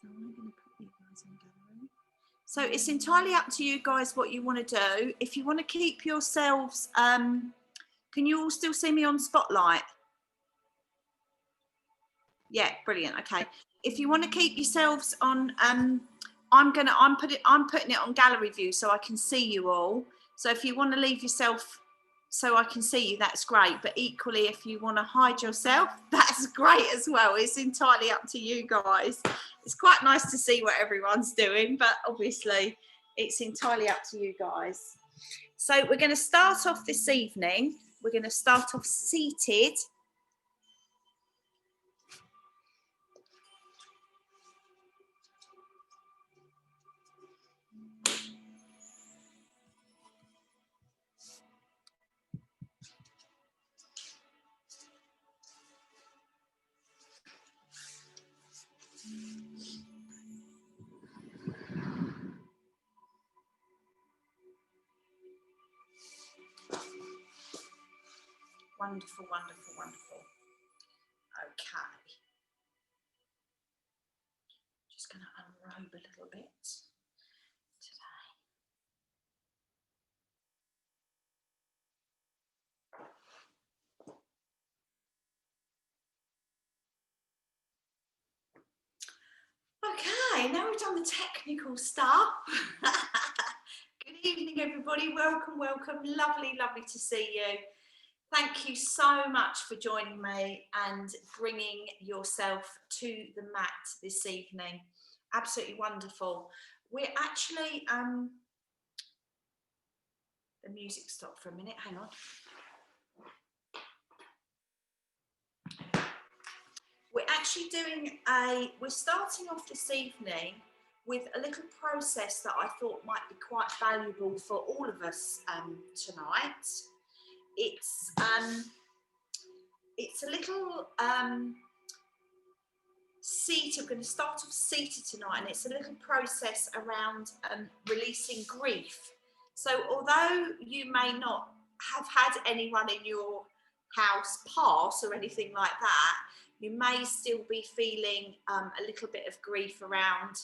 So I'm going to put you guys in gallery. So it's entirely up to you guys what you want to do. If you want to keep yourselves, can you all still see me on Spotlight? Yeah, brilliant. Okay. If you want to keep yourselves on, I'm putting it on gallery view so I can see you all. So if you want to leave yourself so I can see you, that's great. But equally, if you want to hide yourself, that's great as well. It's entirely up to you guys. It's quite nice to see what everyone's doing, but obviously it's entirely up to you guys. So we're going to start off this evening. We're going to start off seated. Wonderful, wonderful, wonderful. Okay. Just going to unrobe a little bit today. Okay, now we've done the technical stuff. Good evening, everybody. Welcome, welcome. Lovely, lovely to see you. Thank you so much for joining me and bringing yourself to the mat this evening. Absolutely wonderful. We're actually, the music stopped for a minute, hang on. We're actually we're starting off this evening with a little process that I thought might be quite valuable for all of us tonight. It's a little seated. We're going to start off seated tonight, and it's a little process around releasing grief. So although you may not have had anyone in your house pass or anything like that, you may still be feeling a little bit of grief around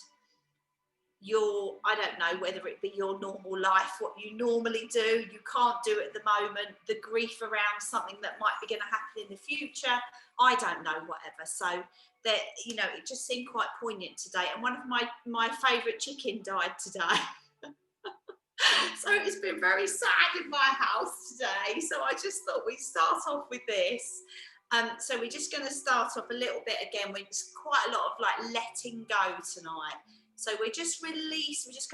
your, I don't know, whether it be your normal life, what you normally do, you can't do at the moment, the grief around something that might be going to happen in the future, I don't know, whatever. So that, you know, it just seemed quite poignant today. And one of my favourite chicken died today. So it's been very sad in my house today. So I just thought we'd start off with this. So we're just going to start off a little bit again with quite a lot of like letting go tonight. So we're just going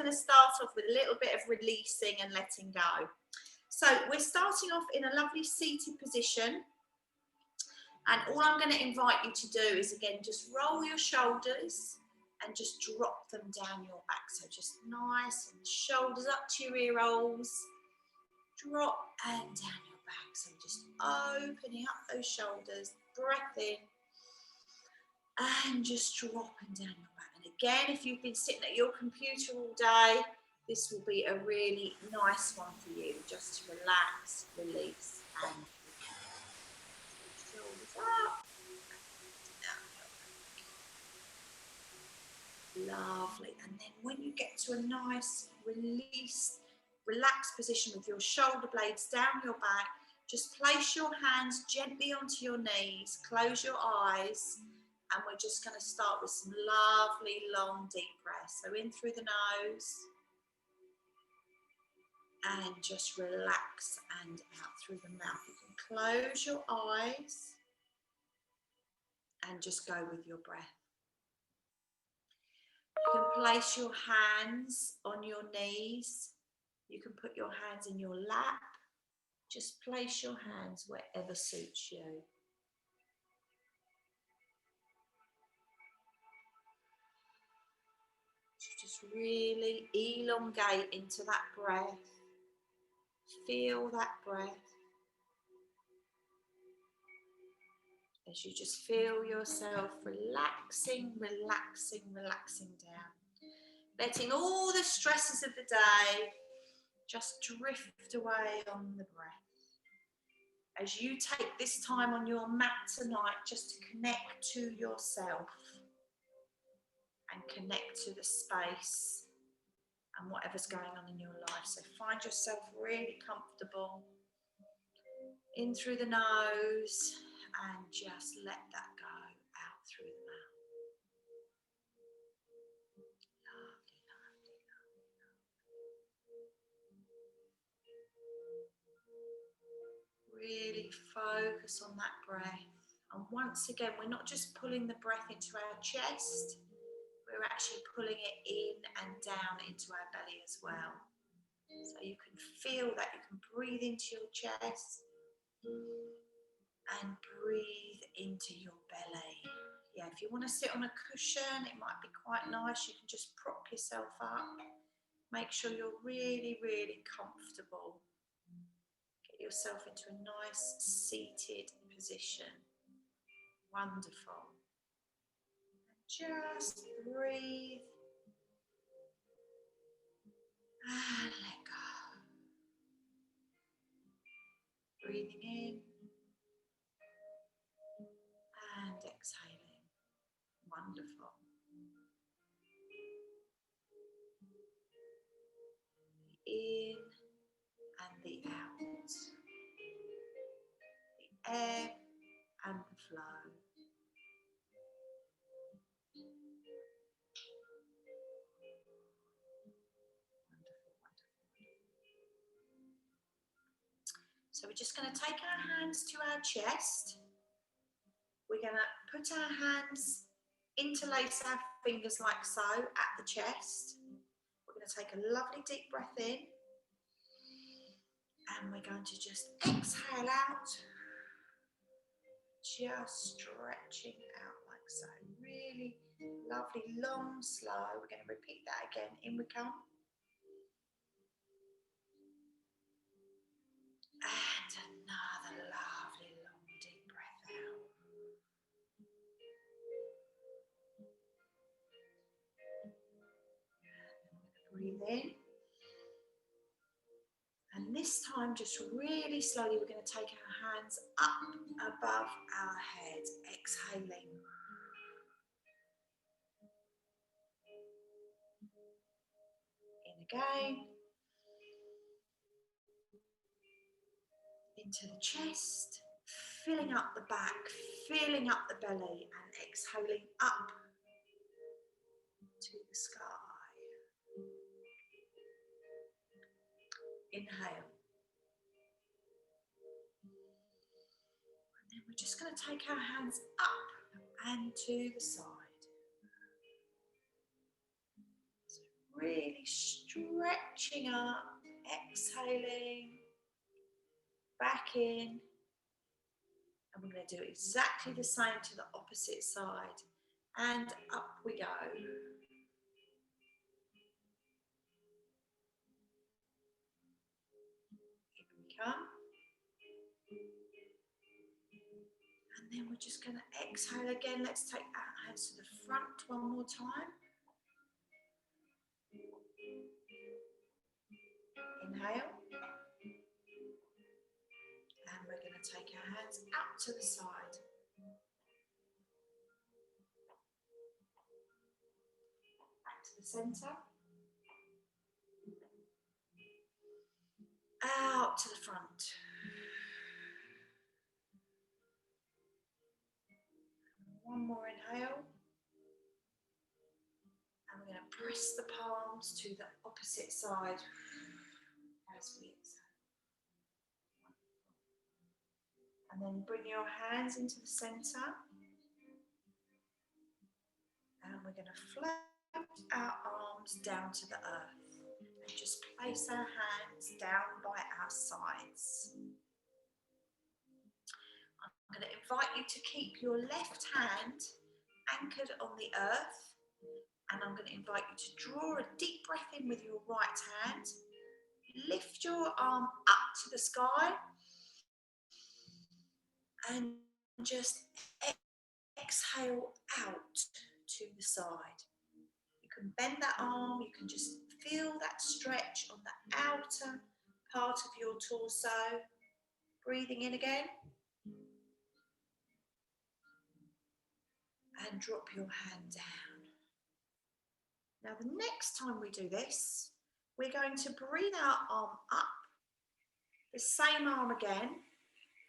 to start off with a little bit of releasing and letting go. So we're starting off in a lovely seated position. And all I'm going to invite you to do is, again, just roll your shoulders and just drop them down your back. So just nice, and shoulders up to your ear holes. Drop and down your back. So just opening up those shoulders, breath in, and just dropping down your back. And again, if you've been sitting at your computer all day, this will be a really nice one for you, just to relax, release, and shoulders up, down your back. Lovely. And then when you get to a nice release, relaxed position with your shoulder blades down your back, just place your hands gently onto your knees, close your eyes, and we're just going to start with some lovely long deep breaths. So in through the nose and just relax, and out through the mouth. You can close your eyes and just go with your breath. You can place your hands on your knees. You can put your hands in your lap. Just place your hands wherever suits you. Just really elongate into that breath. Feel that breath. As you just feel yourself relaxing, relaxing, relaxing down. Letting all the stresses of the day just drift away on the breath. As you take this time on your mat tonight just to connect to yourself and connect to the space and whatever's going on in your life. So find yourself really comfortable in through the nose and just let that go out through the mouth. Lovely, lovely, lovely. Really focus on that breath. And once again, we're not just pulling the breath into our chest, we're actually pulling it in and down into our belly as well. So you can feel that, you can breathe into your chest and breathe into your belly. Yeah, if you want to sit on a cushion, it might be quite nice. You can just prop yourself up. Make sure you're really, really comfortable. Get yourself into a nice seated position. Wonderful. Just breathe and let go. Breathing in and exhaling. Wonderful. The in and the out. The ebb and the flow. So we're just going to take our hands to our chest. We're going to put our hands, interlace our fingers like so at the chest. We're going to take a lovely deep breath in. And we're going to just exhale out. Just stretching out like so. Really lovely, long, slow. We're going to repeat that again. In we come. And another lovely long deep breath out. Breathe in. And this time, just really slowly, we're going to take our hands up above our head, exhaling. In again. Into the chest, filling up the back, filling up the belly, and exhaling up to the sky. Inhale. And then we're just going to take our hands up and to the side. So really stretching up, exhaling, back in. And we're going to do exactly the same to the opposite side. And up we go. In we come. And then we're just going to exhale again. Let's take our hands to the front one more time. Inhale. And we're going to take our hands out to the side. Back to the centre. Out to the front. One more inhale. And we're going to press the palms to the opposite side as we exhale. And then bring your hands into the centre. And we're going to float our arms down to the earth. And just place our hands down by our sides. I'm going to invite you to keep your left hand anchored on the earth. And I'm going to invite you to draw a deep breath in with your right hand. Lift your arm up to the sky. And just exhale out to the side. You can bend that arm, you can just feel that stretch on the outer part of your torso. Breathing in again. And drop your hand down. Now, the next time we do this, we're going to bring our arm up, the same arm again,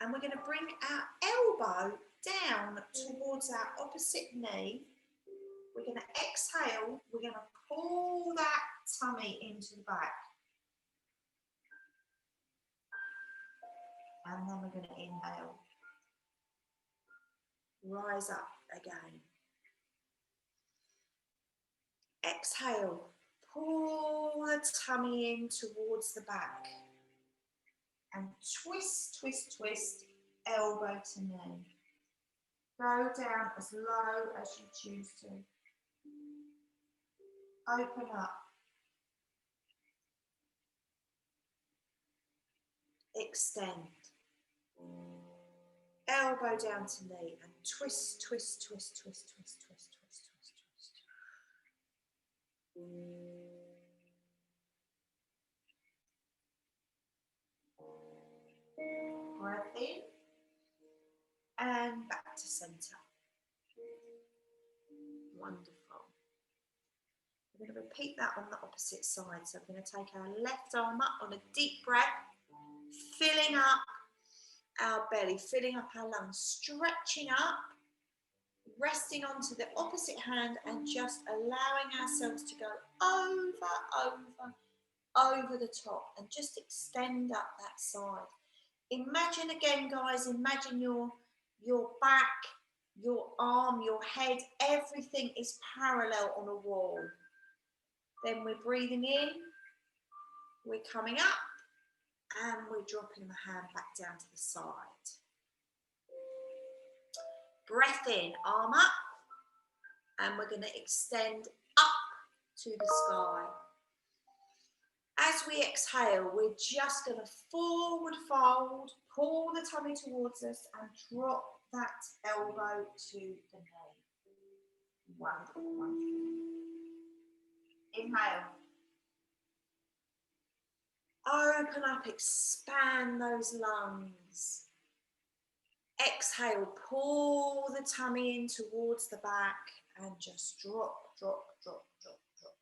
and we're going to bring our elbow down towards our opposite knee. We're going to exhale, we're going to pull that tummy into the back. And then we're going to inhale. Rise up again. Exhale, pull the tummy in towards the back. And twist, twist, twist, elbow to knee. Go down as low as you choose to. Open up. Extend. Elbow down to knee and twist, twist, twist, twist, twist, twist, twist, twist, twist. Breath in and back to centre. Wonderful. We're going to repeat that on the opposite side. So we're going to take our left arm up on a deep breath, filling up our belly, filling up our lungs, stretching up, resting onto the opposite hand and just allowing ourselves to go over the top and just extend up that side. Imagine again, guys, imagine your back, your arm, your head, everything is parallel on a wall. Then we're breathing in, we're coming up, and we're dropping the hand back down to the side. Breath in, arm up, and we're going to extend up to the sky. As we exhale, we're just going to forward fold, pull the tummy towards us and drop that elbow to the knee. Wonderful, wonderful. Inhale. Open up, expand those lungs. Exhale, pull the tummy in towards the back and just drop, drop, drop, drop, drop.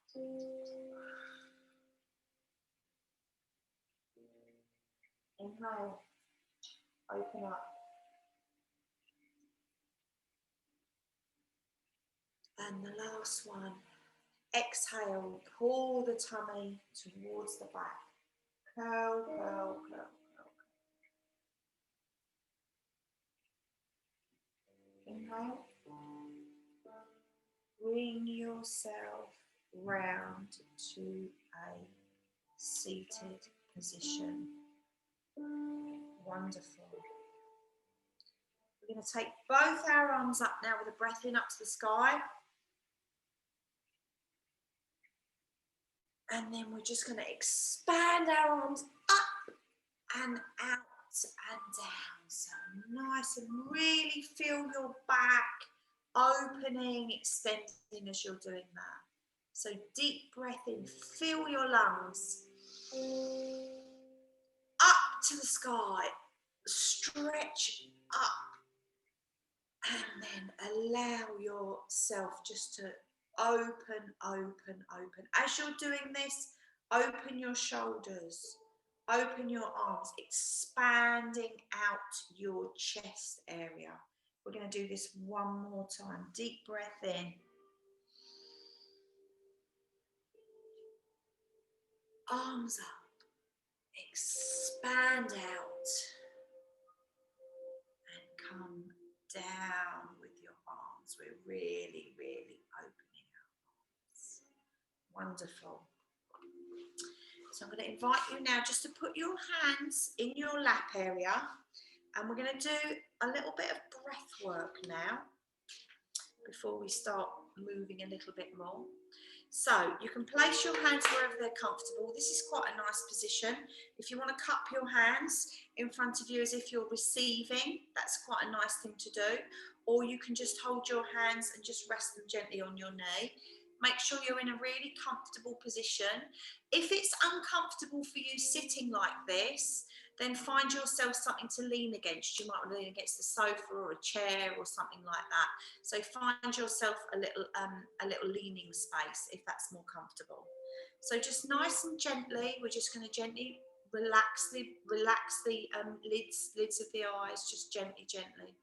Inhale, open up. And the last one. Exhale, pull the tummy towards the back. Curl, curl, curl, curl. Inhale. Bring yourself round to a seated position. Wonderful. We're going to take both our arms up now with a breath in up to the sky. And then we're just going to expand our arms up and out and down. So nice and really feel your back opening, extending as you're doing that. So deep breath in, fill your lungs. Up to the sky, stretch up. And then allow yourself just to open, open, open. As you're doing this, open your shoulders, open your arms, expanding out your chest area. We're going to do this one more time. Deep breath in. Arms up. Expand out. And come down with your arms. We're really, really opening our arms. Wonderful. So I'm going to invite you now just to put your hands in your lap area, and we're going to do a little bit of breath work now before we start moving a little bit more. So you can place your hands wherever they're comfortable. This is quite a nice position. If you want to cup your hands in front of you as if you're receiving, that's quite a nice thing to do. Or you can just hold your hands and just rest them gently on your knee. Make sure you're in a really comfortable position. If it's uncomfortable for you sitting like this, Then find yourself something to lean against. You might want to lean against the sofa or a chair or something like that. So find yourself a little leaning space if that's more comfortable. So just nice and gently, we're just going to gently relax the lids of the eyes, just gently.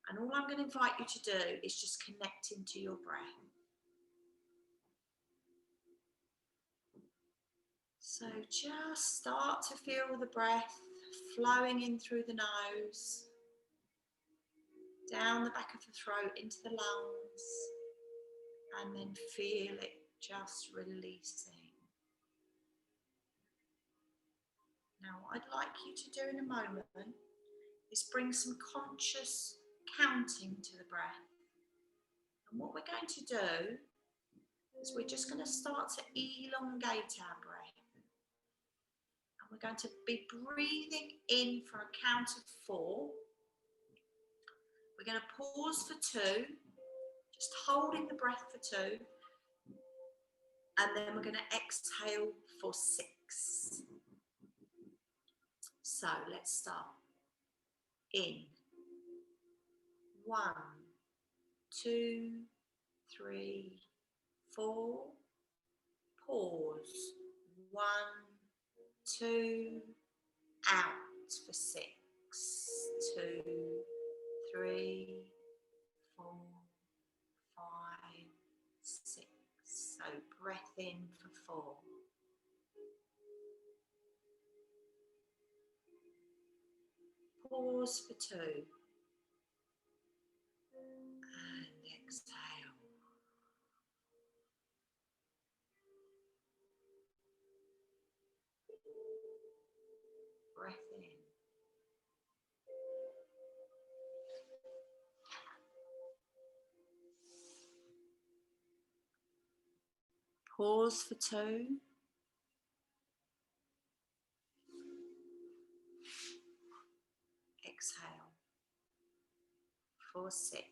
And all I'm going to invite you to do is just connect into your breath. So just start to feel the breath flowing in through the nose, down the back of the throat, into the lungs, and then feel it just releasing. Now, what I'd like you to do in a moment is bring some conscious counting to the breath. And what we're going to do is we're just going to start to elongate our breath. And we're going to be breathing in for a count of 4. We're going to pause for 2, just holding the breath for 2. And then we're going to exhale for 6. So let's start. In. 1, 2, 3, 4. Pause. 1, 2. Out for 6. 2, 3, 4, 5, 6. So breath in for 4. Pause for 2. And exhale. Breath in. Pause for 2. Exhale for 6.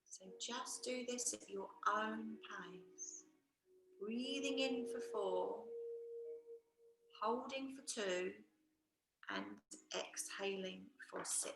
So just do this at your own pace. Breathing in for 4, holding for 2, and exhaling for 6.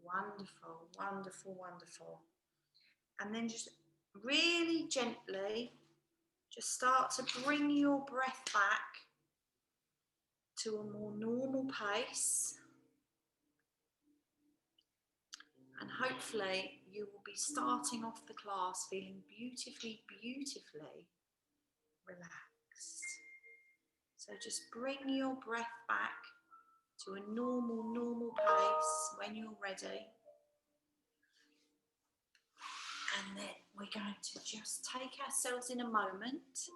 Wonderful, wonderful, wonderful. And then just really gently, just start to bring your breath back to a more normal pace. And hopefully you will be starting off the class feeling beautifully, beautifully relaxed. So just bring your breath back to a normal pace when you're ready. And then we're going to just take ourselves in a moment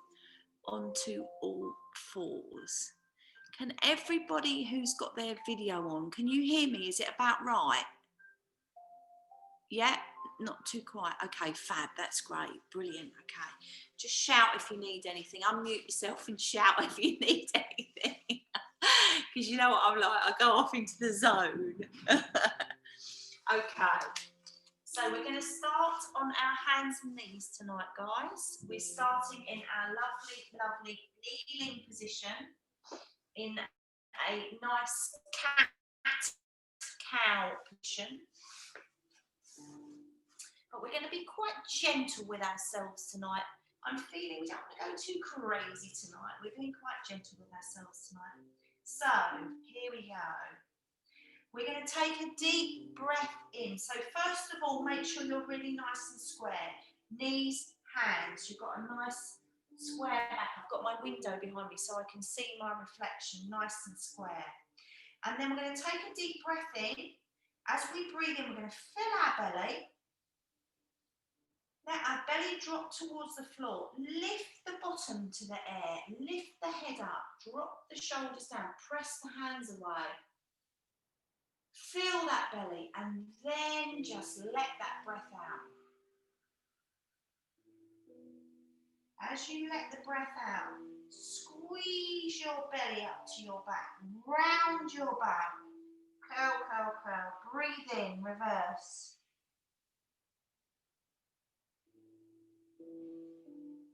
onto all fours. Can everybody who's got their video on, can you hear me? Is it about right? Yeah, not too quiet. Okay, fab, that's great, brilliant. Okay, just shout if you need anything. Unmute yourself and shout if you need anything. Because you know what I'm like, I go off into the zone. Okay, so we're going to start on our hands and knees tonight, guys. We're starting in our lovely kneeling position in a nice cat-cow position. But we're going to be quite gentle with ourselves tonight. I'm feeling we don't want to go too crazy tonight. We're being quite gentle with ourselves tonight. So here we go. We're going to take a deep breath in. So first of all, make sure you're really nice and square. Knees, hands. You've got a nice square back. I've got my window behind me so I can see my reflection nice and square. And then we're going to take a deep breath in. As we breathe in, we're going to fill our belly. Let our belly drop towards the floor. Lift the bottom to the air. Lift the head up. Drop the shoulders down. Press the hands away. Feel that belly and then just let that breath out. As you let the breath out, squeeze your belly up to your back. Round your back. Curl, curl, curl. Breathe in, reverse.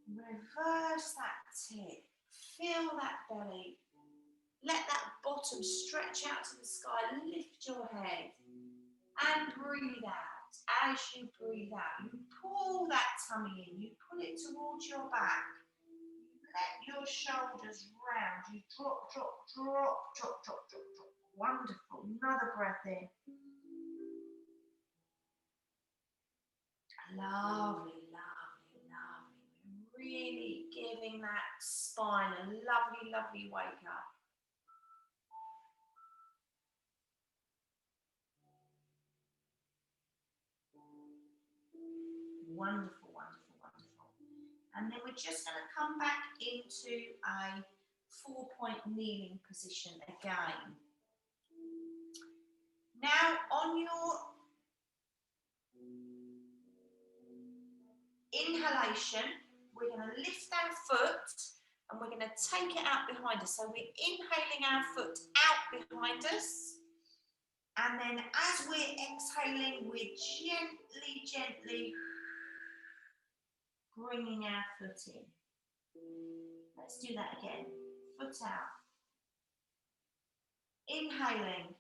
Reverse that tip. Feel that belly. Let that bottom stretch out to the sky. Lift your head and breathe out. As you breathe out, you pull that tummy in. You pull it towards your back. Let your shoulders round. You drop, drop, drop, drop, drop, drop, drop. Wonderful. Another breath in. Lovely, lovely, lovely. Really giving that spine a lovely, lovely wake up. Wonderful, wonderful, wonderful. And then we're just going to come back into a 4-point kneeling position again. Now on your inhalation, we're going to lift our foot and we're going to take it out behind us. So we're inhaling our foot out behind us. And then as we're exhaling, we're gently, gently bringing our foot in. Let's do that again. Foot out. Inhaling.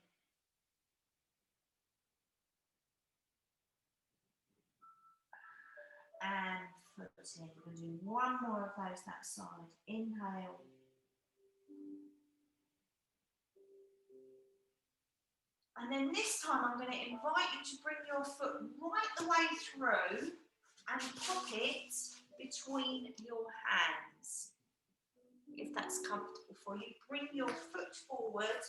And foot in. We're going to do one more of those that side. Inhale. And then this time I'm going to invite you to bring your foot right the way through and pop it between your hands. If that's comfortable for you, bring your foot forward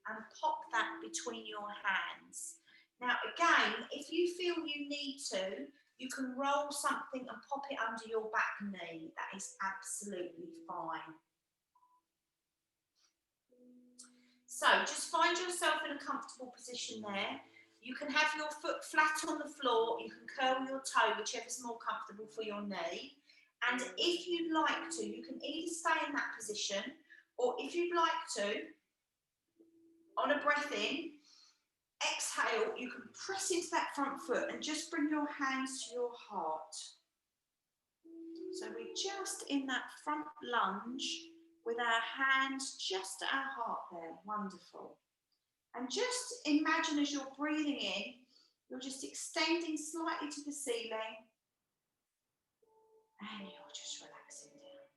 and pop that between your hands. Now again, if you feel you need to, you can roll something and pop it under your back knee. That is absolutely fine. So just find yourself in a comfortable position there. You can have your foot flat on the floor, you can curl your toe, whichever's more comfortable for your knee. And if you'd like to, you can either stay in that position, or if you'd like to, on a breath in, exhale, you can press into that front foot and just bring your hands to your heart. So we're just in that front lunge with our hands just at our heart there. Wonderful. And just imagine as you're breathing in, you're just extending slightly to the ceiling and you're just relaxing down.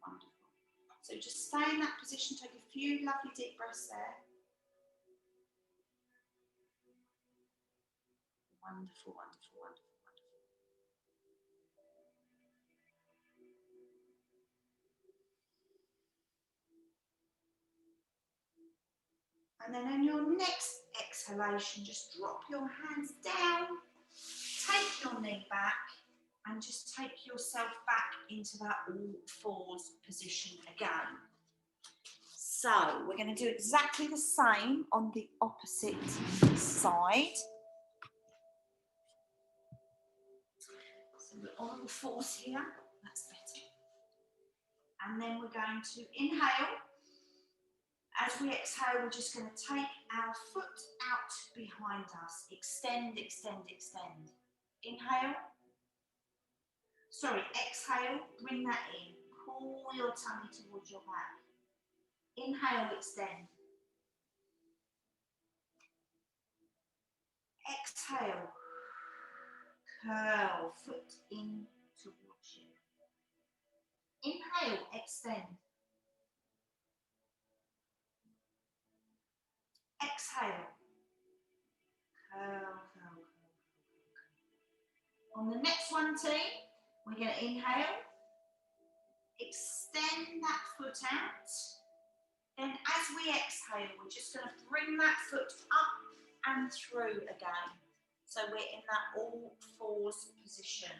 Wonderful. So just stay in that position, take a few lovely deep breaths there. Wonderful, wonderful, wonderful, wonderful. And then on your next exhalation, just drop your hands down, take your knee back, and just take yourself back into that all fours position again. So we're going to do exactly the same on the opposite side. So we're on all fours here, that's better. And then we're going to inhale. As we exhale, we're just going to take our foot out behind us. Extend, extend, extend. Inhale. Sorry, exhale, bring that in. Pull your tummy towards your back. Inhale, extend. Exhale. Curl, foot in towards Inhale, extend. Exhale. Curl, curl, curl. On the next one, team, we're going to inhale. Extend that foot out. Then as we exhale, we're just going to bring that foot up and through again. So we're in that all fours position.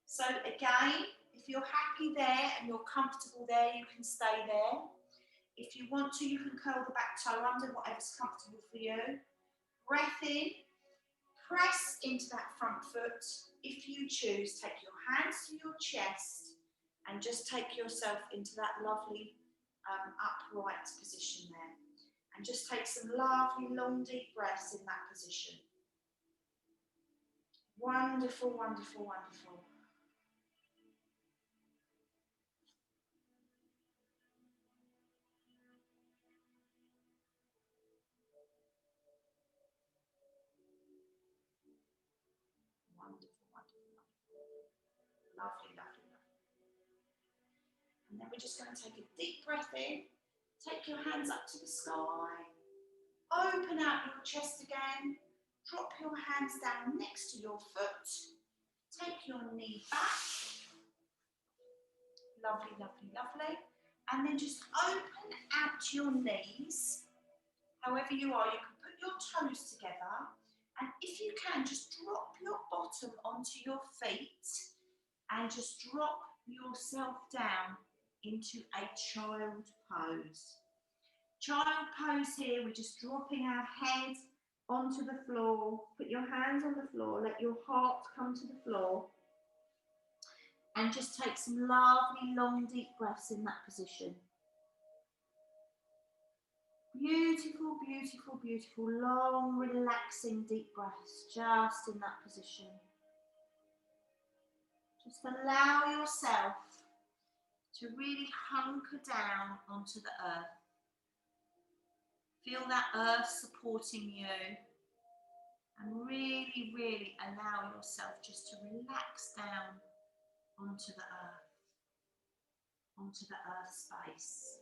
So again, if you're happy there and you're comfortable there, you can stay there. If you want to, you can curl the back toe under, whatever's comfortable for you. Breath in, press into that front foot. If you choose, take your hands to your chest and just take yourself into that lovely upright position there. And just take some lovely long deep breaths in that position. Wonderful, wonderful, wonderful. Wonderful, wonderful, wonderful. Lovely, lovely, lovely. And then we're just going to take a deep breath in. Take your hands up to the sky. Open out your chest again. Drop your hands down next to your foot. Take your knee back. Lovely, lovely, lovely. And then just open out your knees. However you are, you can put your toes together. And if you can, just drop your bottom onto your feet and just drop yourself down into a child pose. Child pose here, we're just dropping our head onto the floor. Put your hands on the floor, let your heart come to the floor. And just take some lovely, long, deep breaths in that position. Beautiful, beautiful, beautiful, long, relaxing, deep breaths just in that position. Just allow yourself to really hunker down onto the earth. Feel that earth supporting you and really, really allow yourself just to relax down onto the earth space.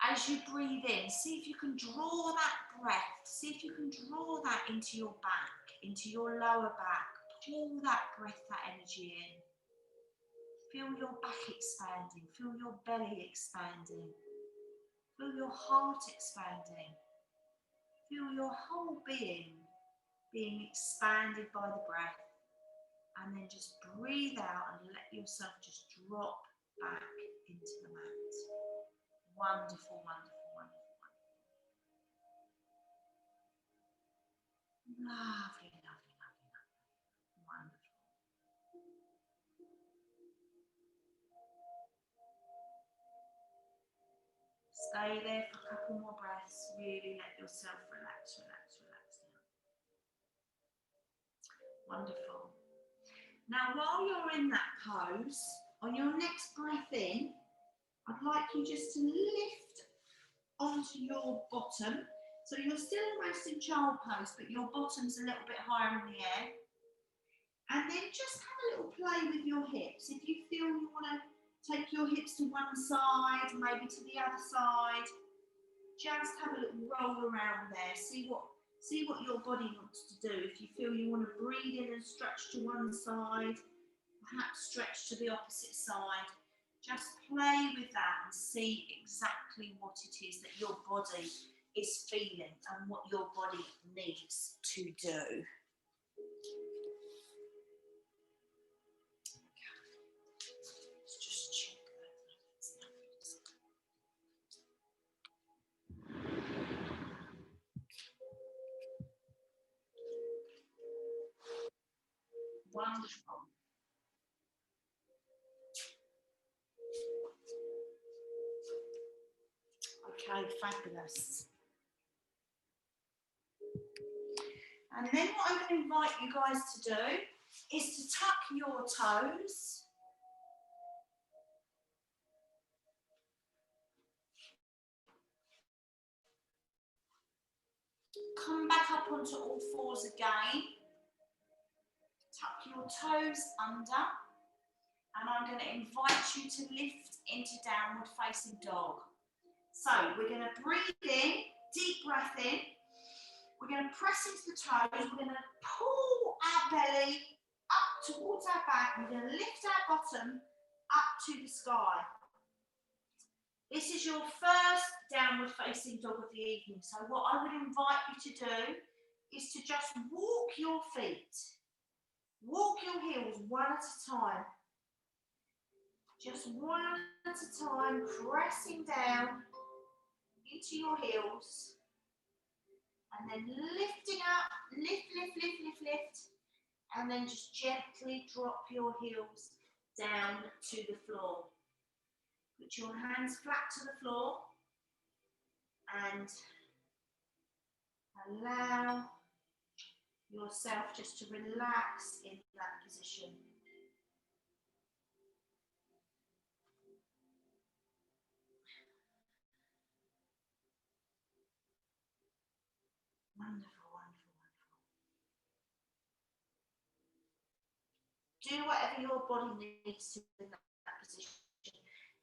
As you breathe in, see if you can draw that breath, see if you can draw that into your back, into your lower back. Pull that breath, that energy in. Feel your back expanding, feel your belly expanding, feel your heart expanding, feel your whole being expanded by the breath. And then just breathe out and let yourself just drop back into the mat. Wonderful, wonderful, wonderful, wonderful. Lovely, lovely, lovely, lovely. Wonderful. Stay there for a couple more breaths. Really let yourself relax, relax, relax now. Wonderful. Now, while you're in that pose, on your next breath in, I'd like you just to lift onto your bottom. So you're still almost in child pose, but your bottom's a little bit higher in the air. And then just have a little play with your hips. If you feel you want to take your hips to one side, maybe to the other side, just have a little roll around there. See what your body wants to do. If you feel you want to breathe in and stretch to one side, perhaps stretch to the opposite side. Just play with that and see exactly what it is that your body is feeling and what your body needs to do. Let's just check that. Wonderful. Okay, fabulous. And then what I'm going to invite you guys to do is to tuck your toes. Come back up onto all fours again. Tuck your toes under, and I'm going to invite you to lift into downward facing dog. So we're going to breathe in, deep breath in. We're going to press into the toes. We're going to pull our belly up towards our back. We're going to lift our bottom up to the sky. This is your first downward facing dog of the evening. So what I would invite you to do is to just walk your feet. Walk your heels one at a time. Just one at a time, pressing down into your heels. And then lifting up, lift, lift, lift, lift, lift. And then just gently drop your heels down to the floor. Put your hands flat to the floor and allow yourself just to relax in that position. Wonderful, wonderful, wonderful. Do whatever your body needs to in that position.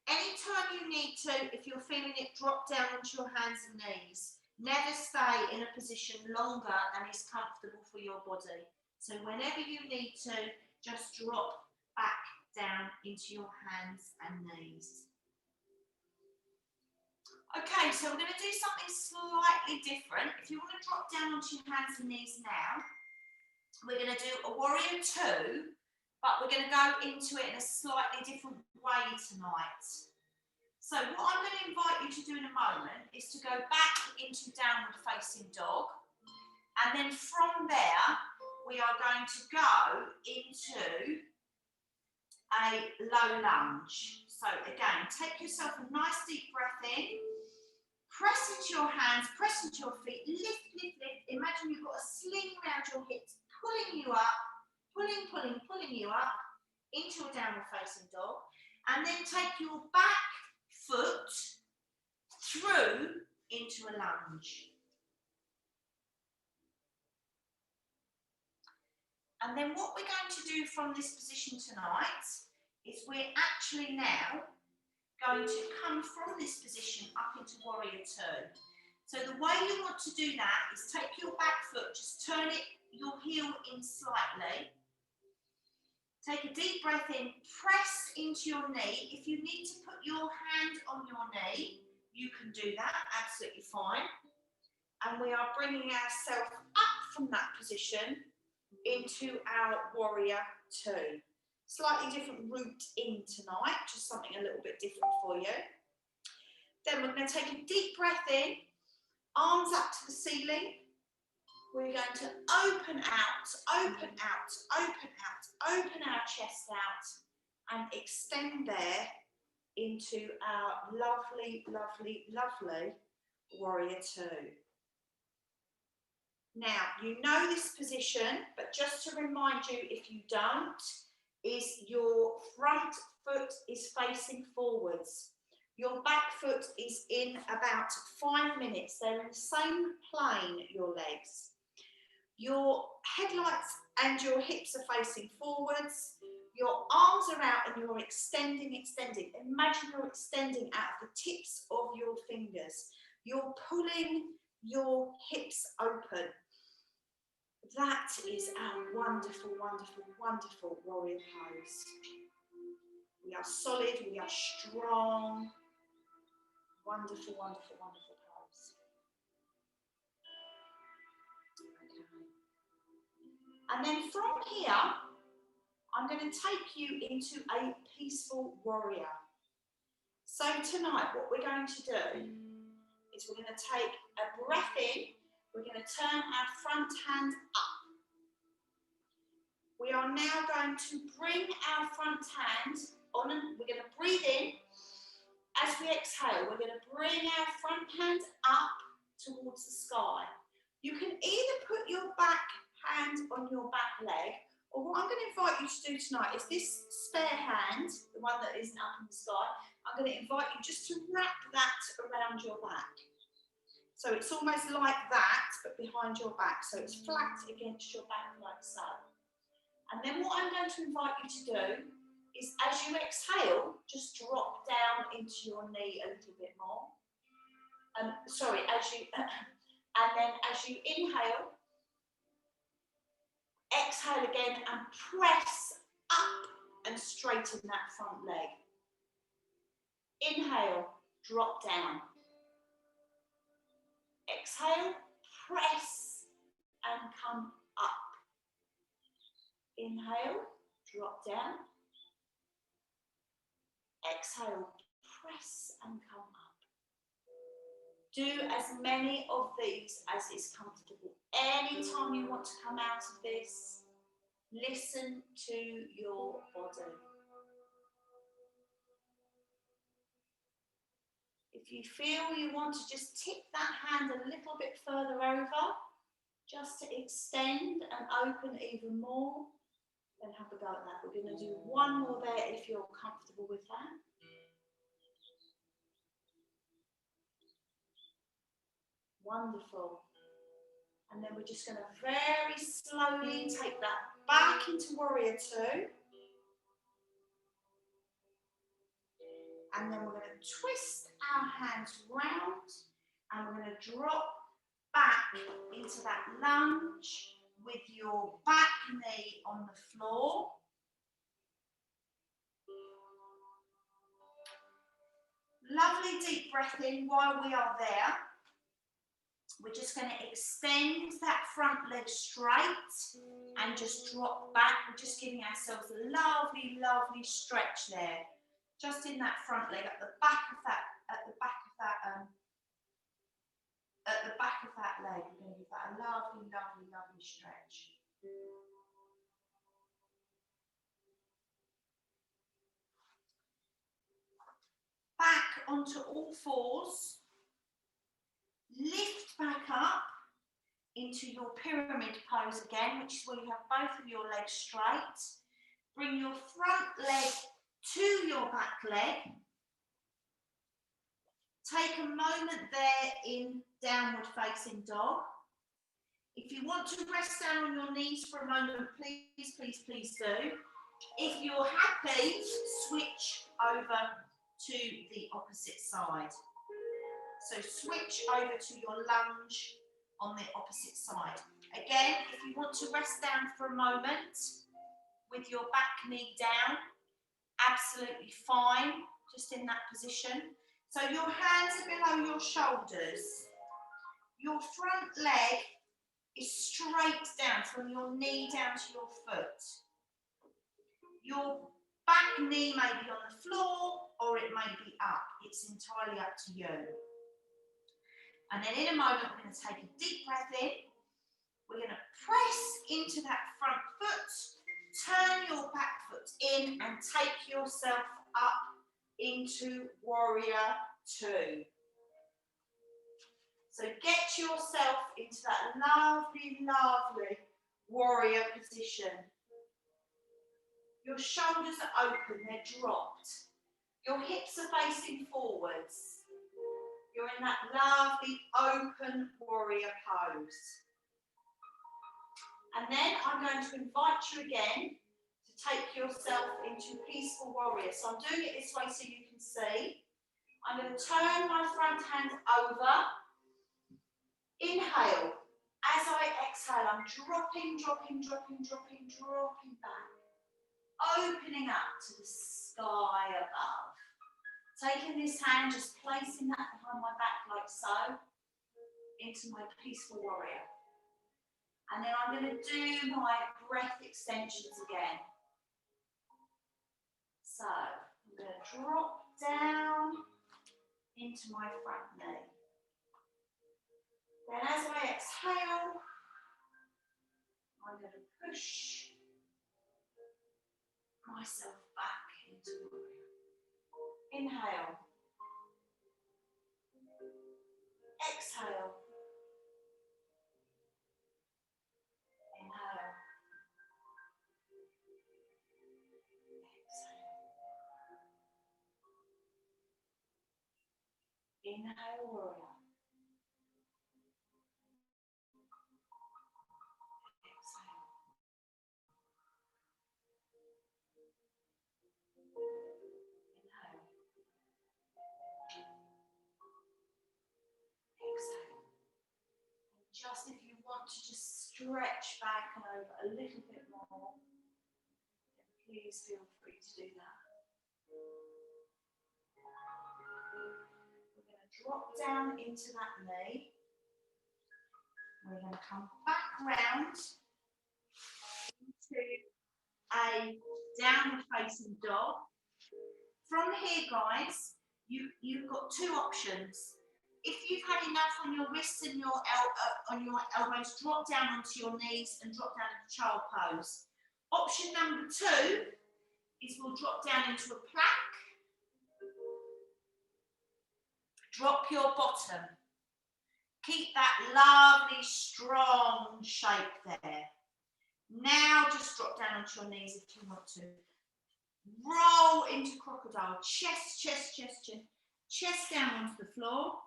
Anytime you need to, if you're feeling it, drop down onto your hands and knees. Never stay in a position longer than is comfortable for your body. So whenever you need to, just drop back down into your hands and knees. Okay, so we're going to do something slightly different. If you want to drop down onto your hands and knees now, we're going to do a warrior 2, but we're going to go into it in a slightly different way tonight. So what I'm going to invite you to do in a moment is to go back into downward facing dog. And then from there, we are going to go into a low lunge. So again, take yourself a nice deep breath in. Press into your hands, press into your feet, lift, lift, lift. Imagine you've got a sling around your hips, pulling you up, pulling, pulling, pulling you up into a downward facing dog. And then take your back foot through into a lunge. And then what we're going to do from this position tonight is we're actually now going to come from this position up into warrior 2. So the way you want to do that is take your back foot, just turn it, your heel in slightly. Take a deep breath in, press into your knee. If you need to put your hand on your knee, you can do that, absolutely fine. And we are bringing ourselves up from that position into our warrior 2. Slightly different route in tonight, just something a little bit different for you. Then we're going to take a deep breath in, arms up to the ceiling. We're going to open out, open out, open out, open our chest out and extend there into our lovely, lovely, lovely warrior 2. Now, you know this position, but just to remind you, if you don't, is your front foot is facing forwards. Your back foot is in about 5 minutes. They're in the same plane, your legs. Your headlights and your hips are facing forwards. Your arms are out and you're extending, extending. Imagine you're extending out of the tips of your fingers. You're pulling your hips open. That is our wonderful, wonderful, wonderful warrior pose. We are solid, we are strong. Wonderful, wonderful, wonderful pose. Okay. And then from here, I'm going to take you into a peaceful warrior. So tonight, what we're going to do is we're going to take a breath in. We're going to turn our front hand up. We are now going to bring our front hand on, and we're going to breathe in. As we exhale, we're going to bring our front hand up towards the sky. You can either put your back hand on your back leg, or what I'm going to invite you to do tonight is this spare hand, the one that isn't up in the sky, I'm going to invite you just to wrap that around your back. So it's almost like that, but behind your back. So it's flat against your back like so. And then what I'm going to invite you to do is, as you exhale, just drop down into your knee a little bit more. Sorry, and then as you inhale, exhale again and press up and straighten that front leg. Inhale, drop down. Exhale, press and come up. Inhale, drop down. Exhale, press and come up. Do as many of these as is comfortable. Anytime you want to come out of this, listen to your body. If you feel you want to just tip that hand a little bit further over, just to extend and open even more, then have a go at that. We're going to do one more there if you're comfortable with that. Wonderful. And then we're just going to very slowly take that back into Warrior Two. And then we're going to twist our hands round and we're going to drop back into that lunge with your back knee on the floor. Lovely deep breath in while we are there. We're just going to extend that front leg straight and just drop back. We're just giving ourselves a lovely, lovely stretch there. Just in that front leg, at the back of that leg. We're going to give that a lovely, lovely, lovely stretch. Back onto all fours. Lift back up into your pyramid pose again, which is where you have both of your legs straight. Bring your front leg to your back leg. Take a moment there in downward facing dog. If you want to rest down on your knees for a moment, please, please, please do. If you're happy, switch over to the opposite side. So switch over to your lunge on the opposite side. Again, if you want to rest down for a moment with your back knee down, absolutely fine, just in that position. So your hands are below your shoulders. Your front leg is straight down from your knee down to your foot. Your back knee may be on the floor or it may be up. It's entirely up to you. And then in a moment, we're going to take a deep breath in. We're going to press into that front foot, turn your back foot in and take yourself up into Warrior Two. So get yourself into that lovely, lovely warrior position. Your shoulders are open, they're dropped. Your hips are facing forwards. You're in that lovely open warrior pose. And then I'm going to invite you again to take yourself into peaceful warrior. So I'm doing it this way so you can see. I'm going to turn my front hand over. Inhale. As I exhale, I'm dropping, dropping, dropping, dropping, dropping back. Opening up to the sky above. Taking this hand, just placing that behind my back like so, into my peaceful warrior. And then I'm going to do my breath extensions again. So I'm going to drop down into my front knee. Then as I exhale, I'm going to push myself back into warrior. Inhale. Exhale. Inhale. Exhale. Inhale, warrior. Exhale. Inhale. Exhale. And just if you want to just stretch back and over a little bit more, please feel free to do that. We're going to drop down into that knee. We're going to come back round into a downward facing dog. From here, guys, you've got two options. If you've had enough on your wrists and your elbows, drop down onto your knees and drop down into child pose. Option number 2 is we'll drop down into a plank. Drop your bottom. Keep that lovely, strong shape there. Now just drop down onto your knees if you want to. Roll into crocodile. Chest, chest, chest, chest. Chest down onto the floor.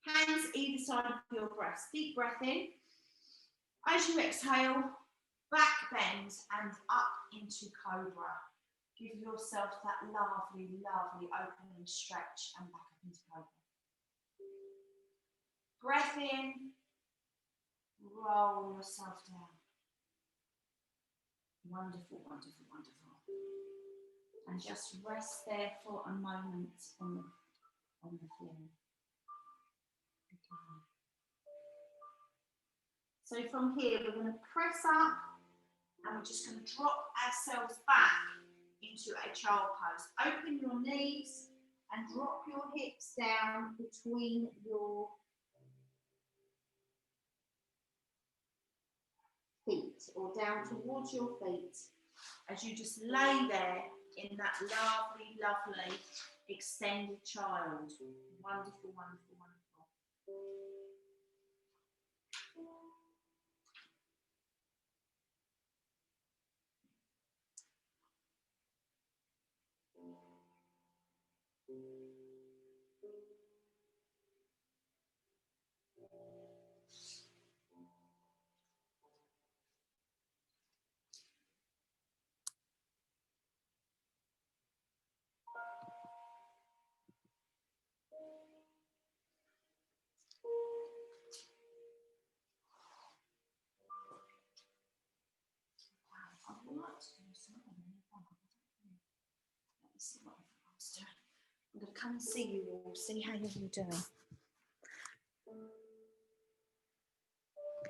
Hands either side of your breast. Deep breath in. As you exhale, back bend and up into cobra. Give yourself that lovely, lovely opening stretch and back up into cobra. Breath in. Roll yourself down. Wonderful, wonderful, wonderful. And just rest there for a moment on the floor. Okay. So from here, we're going to press up and we're just going to drop ourselves back into a child pose. Open your knees and drop your hips down between your feet or down towards your feet as you just lay there in that lovely, lovely extended child. Wonderful, wonderful, wonderful. Let me see what everyone's doing. I'm going to come and see you all, see how you're all doing.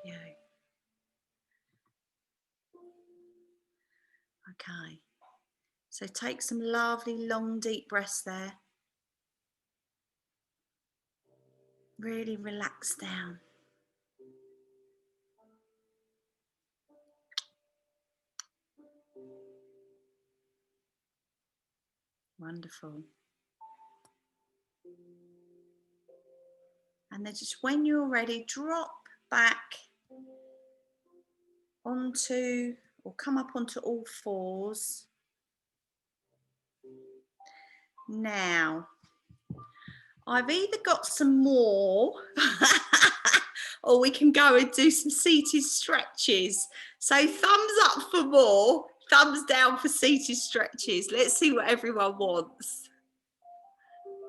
Yeah. Okay. So take some lovely, long, deep breaths there. Really relax down. Wonderful. And then just when you're ready, drop back onto or come up onto all fours. Now, I've either got some more or we can go and do some seated stretches. So thumbs up for more, thumbs down for seated stretches. Let's see what everyone wants.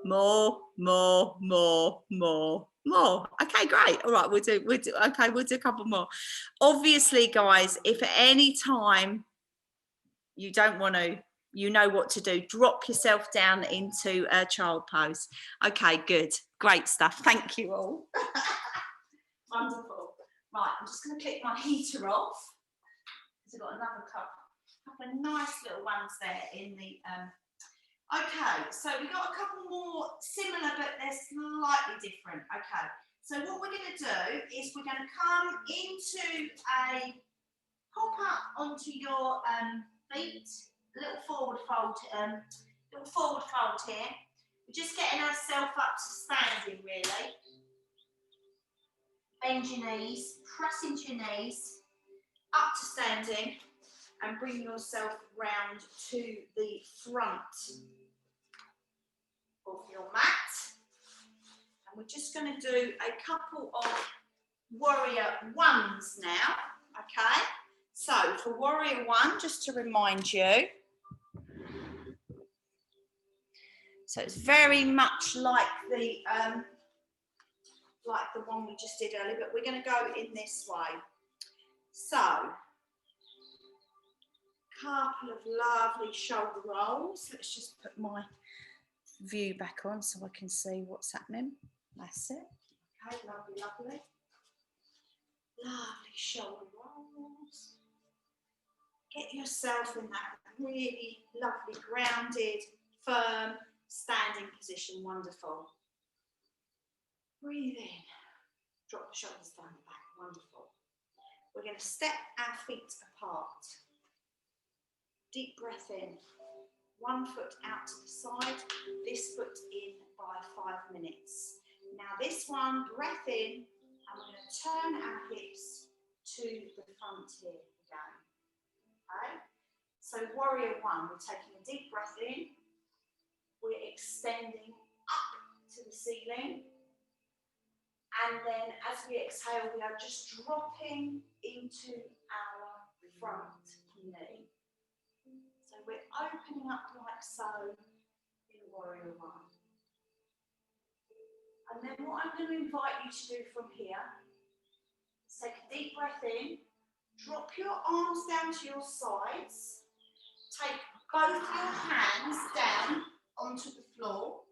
More, more, more, more, more. Okay, great. All right, we'll do a couple more. Obviously, guys, if at any time you don't want to, you know what to do. Drop yourself down into a child pose. Okay, good. Great stuff. Thank you all. Wonderful. Right, I'm just going to click my heater off because I've got another couple of nice little ones there in the okay, so we've got a couple more similar, but they're slightly different. Okay, so what we're going to do is we're going to come into a pop up onto your feet, a little forward fold here. We're just getting ourselves up to standing, really. Bend your knees, press into your knees, up to standing, and bring yourself round to the front of your mat. And we're just going to do a couple of warrior ones now, okay? So for warrior one, just to remind you, So it's very much like the one we just did earlier, but we're going to go in this way. So, couple of lovely shoulder rolls. Let's just put my view back on so I can see what's happening. That's it. Okay, lovely, lovely. Lovely shoulder rolls. Get yourself in that really lovely, grounded, firm, standing position. Wonderful. Breathe in. Drop the shoulders down the back. Wonderful. We're going to step our feet apart. Deep breath in. One foot out to the side, this foot in by 5 minutes. Now this one, breath in, and we're going to turn our hips to the front here again. Okay? So warrior one, we're taking a deep breath in, we're extending up to the ceiling, and then as we exhale, we are just dropping into our front knee. So we're opening up like so in warrior one. And then what I'm going to invite you to do from here is take a deep breath in, drop your arms down to your sides, take both your hands down onto the floor.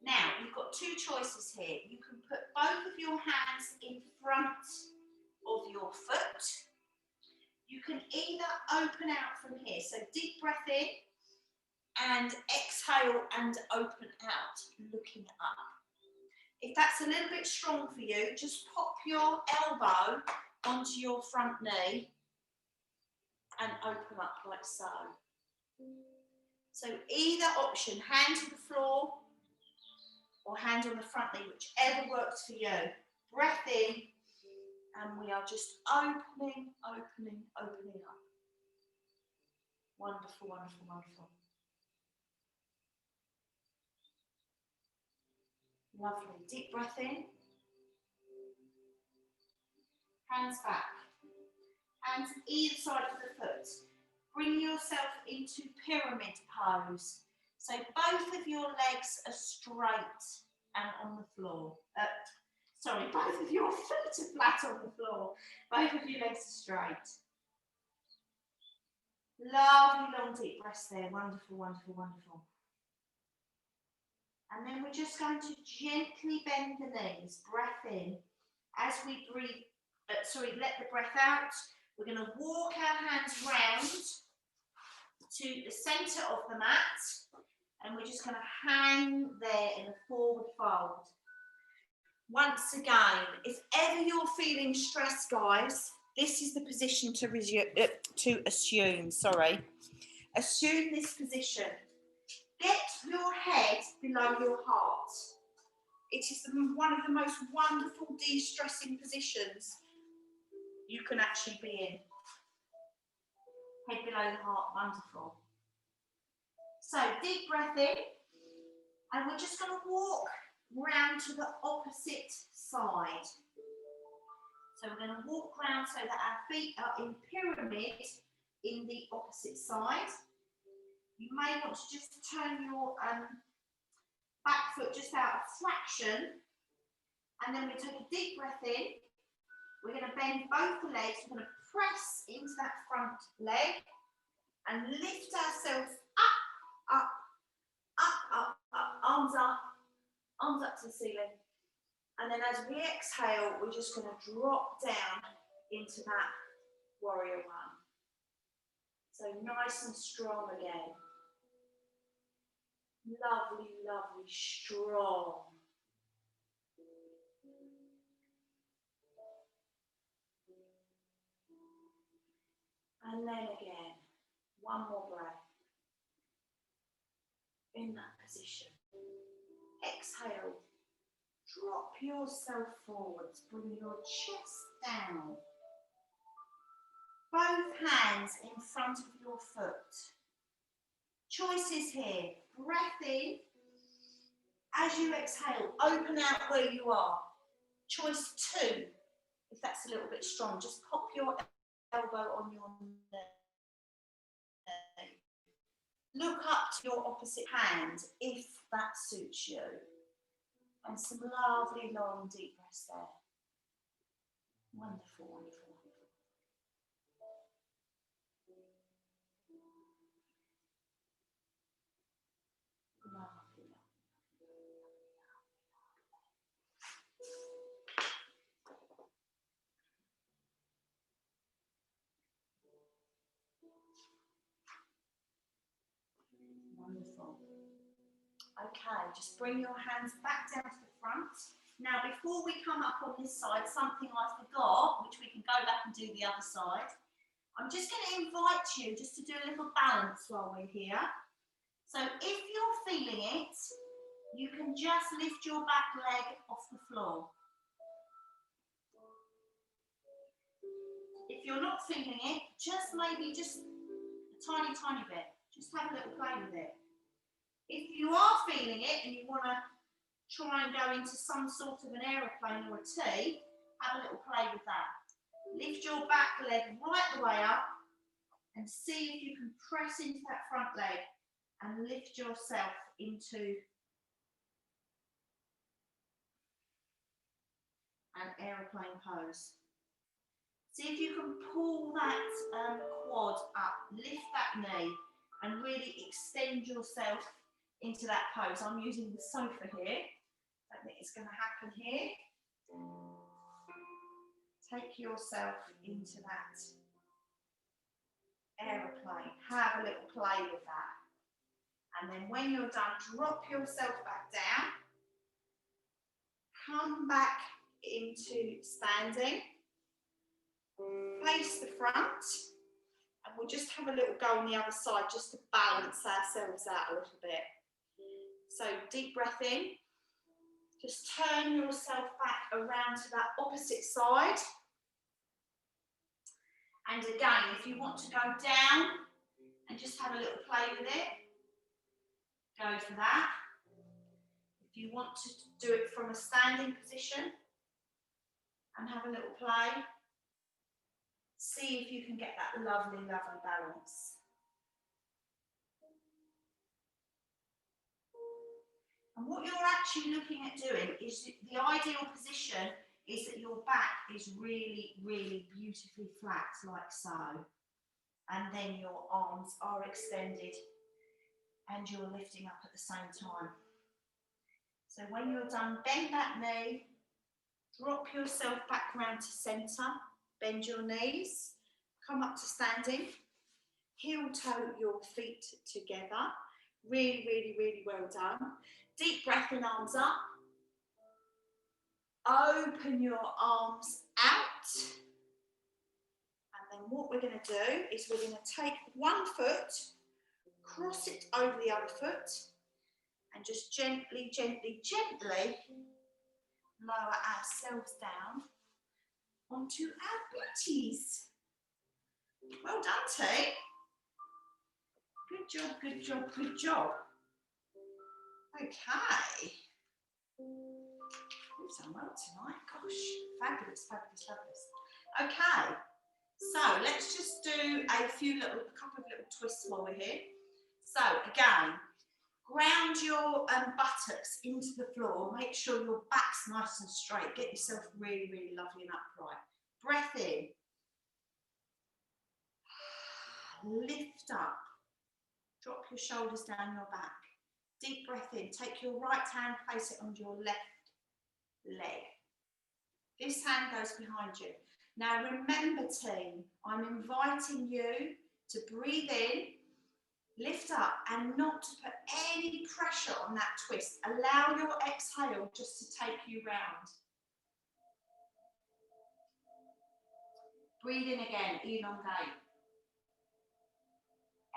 Now, you've got two choices here. You can put both of your hands in front of your foot. You can either open out from here, so deep breath in and exhale and open out, looking up. If that's a little bit strong for you, just pop your elbow onto your front knee and open up like so. So either option, hand to the floor or hand on the front knee, whichever works for you. Breath in. And we are just opening, opening, opening up. Wonderful, wonderful, wonderful. Lovely. Deep breath in. Hands back. Hands either side of the foot. Bring yourself into pyramid pose. So both of your legs are straight and on the floor. Sorry, both of your feet are flat on the floor. Both of your legs are straight. Lovely long deep breaths there. Wonderful, wonderful, wonderful. And then we're just going to gently bend the knees. Breath in. As we breathe, let the breath out. We're going to walk our hands round to the centre of the mat. And we're just going to hang there in a forward fold. Once again, if ever you're feeling stressed, guys, this is the position to assume. Assume this position. Get your head below your heart. It is one of the most wonderful de-stressing positions you can actually be in. Head below the heart, wonderful. So deep breath in, and we're just going to walk round to the opposite side. So we're going to walk round so that our feet are in pyramid in the opposite side. You may want to just turn your back foot just out a fraction, and then we take a deep breath in. We're going to bend both the legs. We're going to press into that front leg and lift ourselves up, up, up, up, up, arms up to the ceiling. And then as we exhale, we're just going to drop down into that warrior one. So nice and strong again. Lovely, lovely, strong. And then again, one more breath. In that position. Exhale. Drop yourself forwards. Bring your chest down. Both hands in front of your foot. Choices here. Breath in. As you exhale, open out where you are. Choice 2, if that's a little bit strong, just pop your elbow on your knee. Look up to your opposite hand if that suits you. And some lovely long deep breaths there. Wonderful, wonderful, wonderful. Lovely, lovely. Wonderful. Okay, just bring your hands back down to the front. Now, before we come up on this side, something I forgot, which we can go back and do the other side. I'm just going to invite you just to do a little balance while we're here. So if you're feeling it, you can just lift your back leg off the floor. If you're not feeling it, maybe just a tiny, tiny bit. Just have a little play with it. If you are feeling it and you want to try and go into some sort of an aeroplane or a T, have a little play with that. Lift your back leg right the way up and see if you can press into that front leg and lift yourself into an aeroplane pose. See if you can pull that quad up, lift that knee and really extend yourself into that pose. I'm using the sofa here. I think it's going to happen here. Take yourself into that aeroplane. Have a little play with that. And then when you're done, drop yourself back down. Come back into standing. Face the front. And we'll just have a little go on the other side just to balance ourselves out a little bit. So deep breath in. Just turn yourself back around to that opposite side. And again, if you want to go down and just have a little play with it, go for that. If you want to do it from a standing position and have a little play, see if you can get that lovely, lovely balance. And what you're actually looking at doing is the ideal position is that your back is really, really beautifully flat, like so. And then your arms are extended and you're lifting up at the same time. So when you're done, bend that knee, drop yourself back around to centre, bend your knees, come up to standing, heel toe your feet together. Really, really, really well done. Deep breath in, arms up. Open your arms out. And then what we're going to do is we're going to take one foot, cross it over the other foot, and just gently, gently, gently lower ourselves down onto our booties. Well done, team. Good job, good job, good job. Okay. We've done well tonight. Gosh, fabulous, fabulous, fabulous. Okay, so let's just do a couple of little twists while we're here. So again, ground your buttocks into the floor. Make sure your back's nice and straight. Get yourself really, really lovely and upright. Breath in. Lift up. Drop your shoulders down your back. Deep breath in. Take your right hand, place it on your left leg. This hand goes behind you. Now remember, team, I'm inviting you to breathe in, lift up, and not to put any pressure on that twist. Allow your exhale just to take you round. Breathe in again, elongate.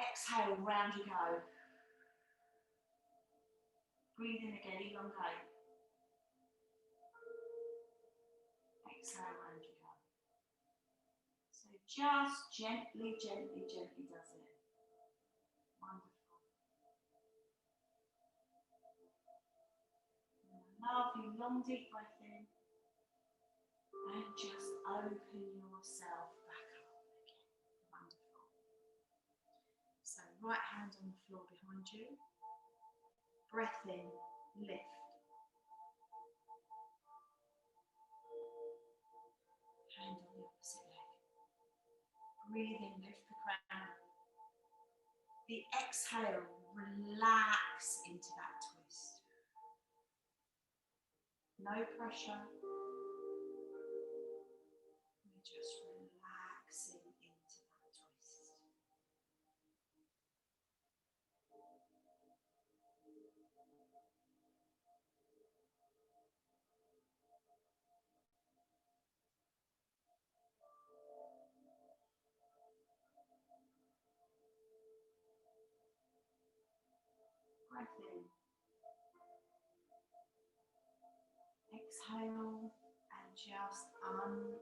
Exhale, round you go. Breathe in again, elongate. Exhale, round you go. So just gently, gently, gently does it. Wonderful. Lovely, long deep breath in. And just open yourself back up again. Wonderful. So right hand on the floor behind you. Breath in, lift. Hand on the opposite leg. Breathe in, lift the crown. The exhale, relax into that twist. No pressure. You're just relaxing into that twist. Breath in. Exhale and just unwind.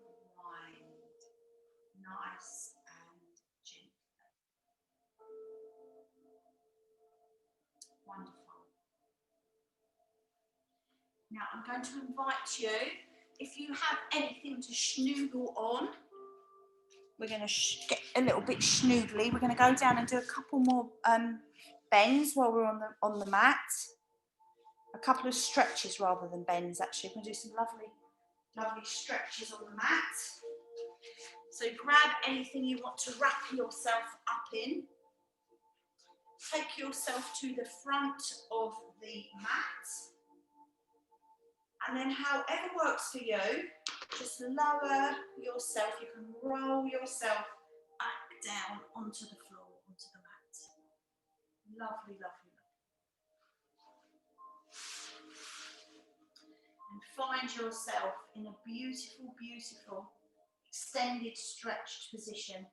Nice and gentle. Wonderful. Now I'm going to invite you, if you have anything to schnoodle on, we're going to get a little bit schnoodly. We're going to go down and do a couple more bends while we're on the mat. A couple of stretches rather than bends, actually. We're going to do some lovely stretches on the mat. So grab anything you want to wrap yourself up in. Take yourself to the front of the mat. And then however works for you, just lower yourself. You can roll yourself back down onto the floor, onto the mat. Lovely, lovely, lovely. And find yourself in a beautiful, beautiful, extended, stretched position.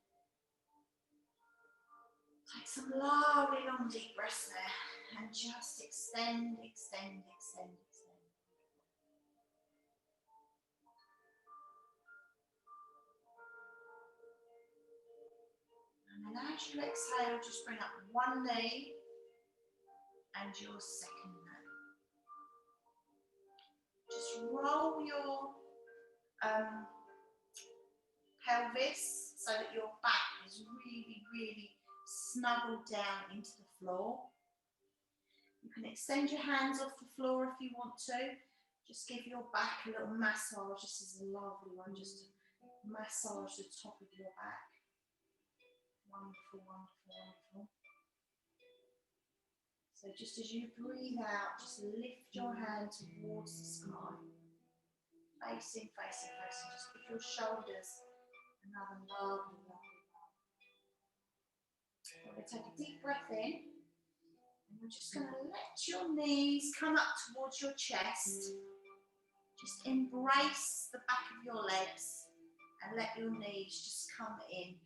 Take some lovely, long, deep breaths there and just extend, extend, extend, extend. And then as you exhale, just bring up one knee and your second knee. Just roll your pelvis so that your back is really, really snuggled down into the floor. You can extend your hands off the floor if you want to. Just give your back a little massage. This is a lovely one, just to massage the top of your back. Wonderful, wonderful, wonderful. So just as you breathe out, just lift your hand towards the sky. Facing, facing, facing. Just give your shoulders another lovely, lovely. We're going to take a deep breath in. And we're just going to let your knees come up towards your chest. Just embrace the back of your legs and let your knees just come in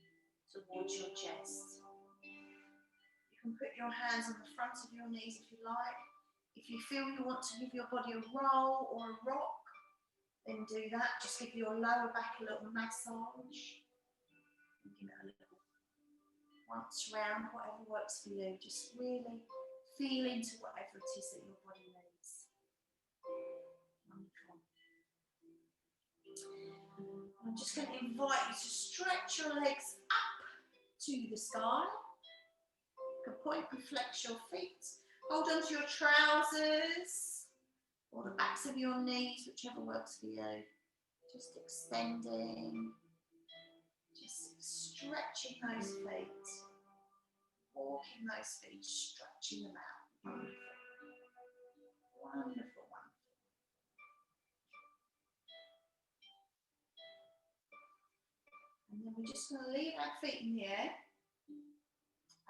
towards your chest. You can put your hands on the front of your knees if you like. If you feel you want to give your body a roll or a rock, then do that. Just give your lower back a little massage. And give it a little once round, whatever works for you. Just really feel into whatever it is that your body needs. Wonderful. I'm just going to invite you to stretch your legs up to the sky. You can point and flex your feet. Hold on to your trousers or the backs of your knees, whichever works for you. Just extending, just stretching those feet, walking those feet, stretching them out. Wonderful, wonderful, wonderful. And then we're just going to leave our feet in the air.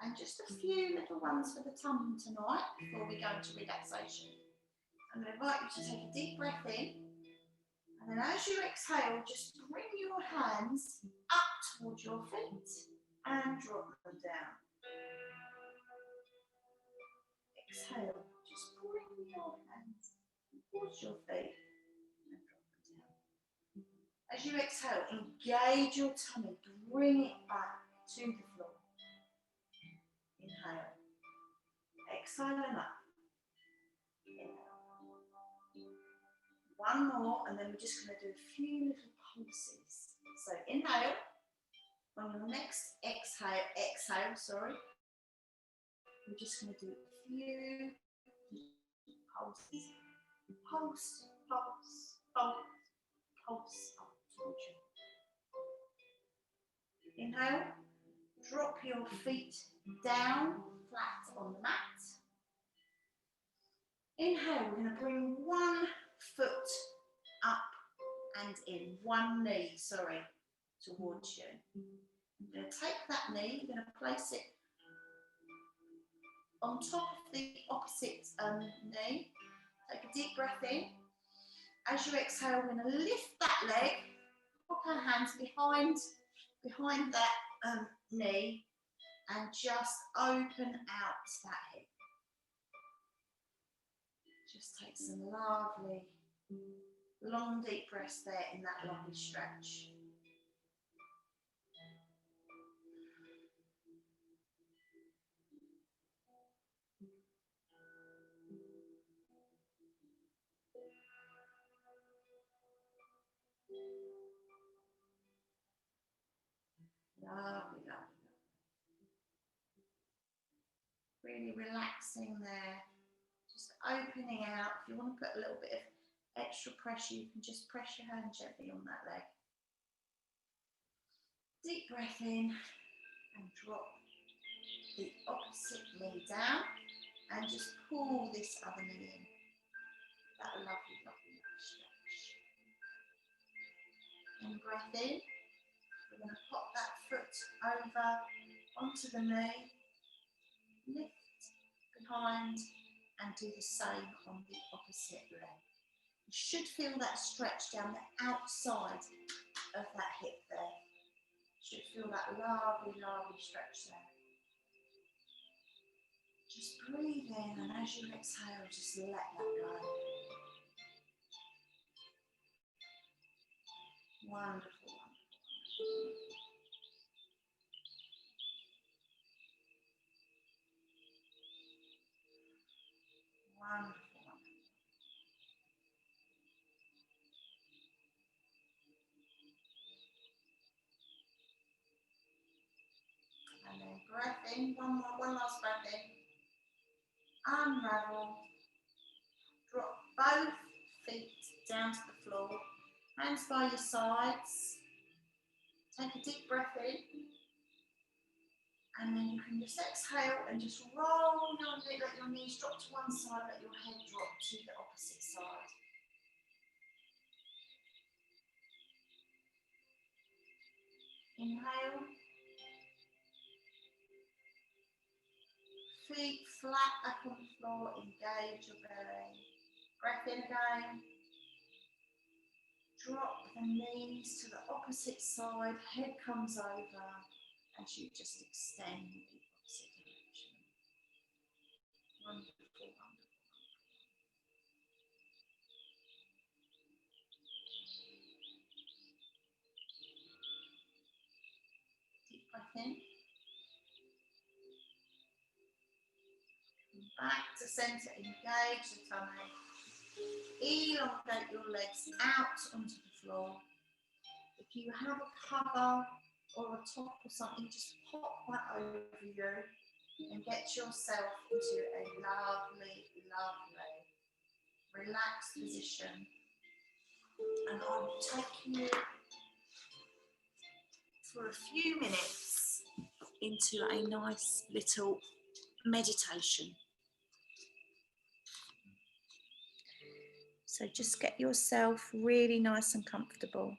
And just a few little ones for the tum tonight before we go into relaxation. I'm going to invite you to take a deep breath in. And then as you exhale, just bring your hands up towards your feet and drop them down. Exhale, just bring your hands towards your feet and drop them down. As you exhale, engage your tummy, bring it back to the floor. Inhale. Exhale and up. Inhale. One more, and then we're just going to do a few little pulses. So inhale. On your next exhale, We're just going to do a few pulses. Pulse, pulse, pulse, pulse up towards you. Inhale, drop your feet down flat on the mat. Inhale, we're going to bring one foot up and in, one knee, sorry, towards you. You're going to take that knee, you're going to place it on top of the opposite knee. Take a deep breath in. As you exhale, we're going to lift that leg, pop our hands behind that knee, and just open out that hip. Just take some lovely, long, deep breaths there in that lovely stretch. Lovely, lovely. Really relaxing there. Just opening out. If you want to put a little bit of extra pressure, you can just press your hand gently on that leg. Deep breath in and drop the opposite knee down and just pull this other knee in. That lovely, lovely stretch. And breath in. We're going to pop that foot over onto the knee, lift behind, and do the same on the opposite leg. You should feel that stretch down the outside of that hip there. You should feel that lovely, lovely stretch there. Just breathe in, and as you exhale, just let that go. Wonderful. Wonderful. And then breath in, one last breath in. Unravel. Drop both feet down to the floor. Hands by your sides. Take a deep breath in. And then you can just exhale and just roll your leg, let your knees drop to one side, let your head drop to the opposite side. Inhale. Feet flat up on the floor, engage your belly. Breath in again. Drop the knees to the opposite side, head comes over as you just extend the opposite direction. Wonderful, wonderful. Deep breath in. Back to centre, engage the tummy. Elongate your legs out onto the floor. If you have a cover or a top or something, just pop that over you and get yourself into a lovely, lovely, relaxed position. And I will take you for a few minutes into a nice little meditation. So just get yourself really nice and comfortable.